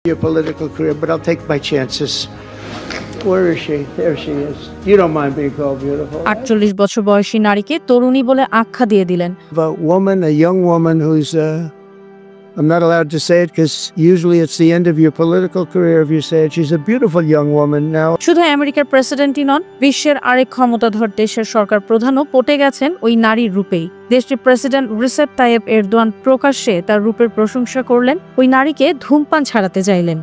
your political career, but I'll take my chances. Where is she? There she is. You don't mind being called beautiful. 48 বছর বয়সী নারীকে তরুণী বলে আখ্যা দিয়ে দিলেন। A young woman who's I'm not allowed to say it because usually it's the end of your political career if you say it. She's a beautiful young woman now. শুধু আমেরিকার প্রেসিডেন্টই নন, বিশ্বের আরেক ক্ষমতাধর দেশের সরকার প্রধানও পটে গেছেন ওই নারীর রূপেই। দেশটির প্রেসিডেন্ট রিসেপ তাইয়েপ এরদোয়ান প্রকাশ্যে তার রূপের প্রশংসা করলেন, ওই নারীকে ধূমপান ছাড়াতে চাইলেন।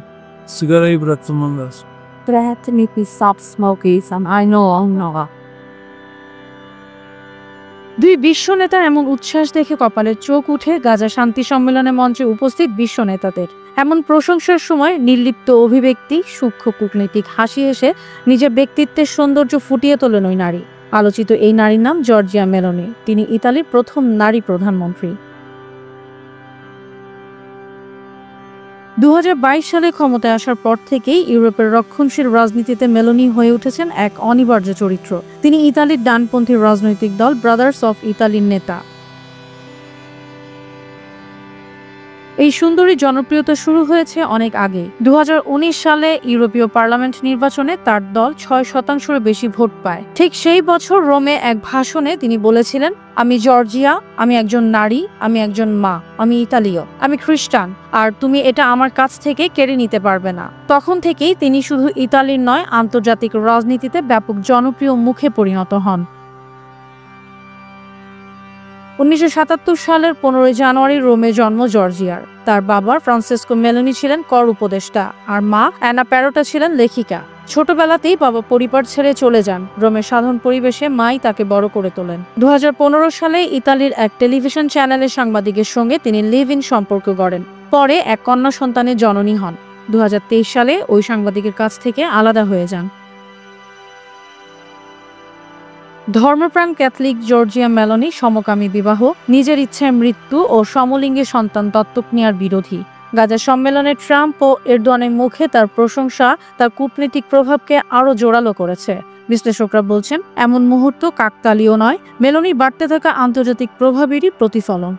Sigareyi bıraktım ondan. দুই বিশ্ব নেতার এমন উচ্ছ্বাস দেখে কপালে চোখ উঠে গাজা শান্তি সম্মেলনে মঞ্চে উপস্থিত বিশ্ব নেতাদের। এমন প্রশংসার সময় নির্লিপ্ত অভিব্যক্তি, সূক্ষ্ম কূটনৈতিক হাসি হেসে নিজের ব্যক্তিত্বের সৌন্দর্য ফুটিয়ে তোলেন ওই নারী। আলোচিত এই নারীর নাম জর্জিয়া মেলোনি। তিনি ইতালির প্রথম নারী প্রধানমন্ত্রী। 2022 সালে ক্ষমতায় আসার পর থেকেই ইউরোপের রক্ষণশীল রাজনীতিতে মেলোনি হয়ে উঠেছেন এক অনিবার্য চরিত্র। তিনি ইতালির ডানপন্থী রাজনৈতিক দল ব্রাদার্স অফ ইতালির নেতা। এই সুন্দরী জনপ্রিয়তা শুরু হয়েছে অনেক আগে। 2019 সালে ইউরোপীয় পার্লামেন্ট নির্বাচনে তার দল 6% বেশি ভোট পায়। ঠিক সেই বছর রোমে এক ভাষণে তিনি বলেছিলেন, আমি জর্জিয়া, আমি একজন নারী, আমি একজন মা, আমি ইতালীয়, আমি খ্রিস্টান, আর তুমি এটা আমার কাছ থেকে কেড়ে নিতে পারবে না। তখন থেকেই তিনি শুধু ইতালির নয়, আন্তর্জাতিক রাজনীতিতে ব্যাপক জনপ্রিয় মুখে পরিণত হন। 1977 সালের 15 জানুয়ারি রোমে জন্ম জর্জিয়ার। তার বাবা ফ্রান্সেসকো মেলোনি ছিলেন কর উপদেষ্টা, আর মা অ্যানা প্যারোটা ছিলেন লেখিকা। ছোটবেলাতেই বাবা পরিবার ছেড়ে চলে যান। রোমের সাধারণ পরিবেশে মাই তাকে বড় করে তোলেন। 2015 সালে ইতালির এক টেলিভিশন চ্যানেলের সাংবাদিকের সঙ্গে তিনি লিভ ইন সম্পর্ক গড়েন। পরে এক কন্যা সন্তানের জননী হন। 2023 সালে ওই সাংবাদিকের কাছ থেকে আলাদা হয়ে যান। ধর্মপ্রাণ ক্যাথলিক জর্জিয়া মেলোনি সমকামী বিবাহ, নিজের ইচ্ছায় মৃত্যু ও সমলিঙ্গী সন্তান দত্তক নেওয়ার বিরোধী। গাজা সম্মেলনে ট্রাম্প ও এরদোয়ানের মুখে তার প্রশংসা তার কূটনৈতিক প্রভাবকে আরও জোরালো করেছে। বিশ্লেষকরা বলছেন, এমন মুহূর্ত কাকতালীয় নয়, মেলোনির বাড়তে থাকা আন্তর্জাতিক প্রভাবেরই প্রতিফলন।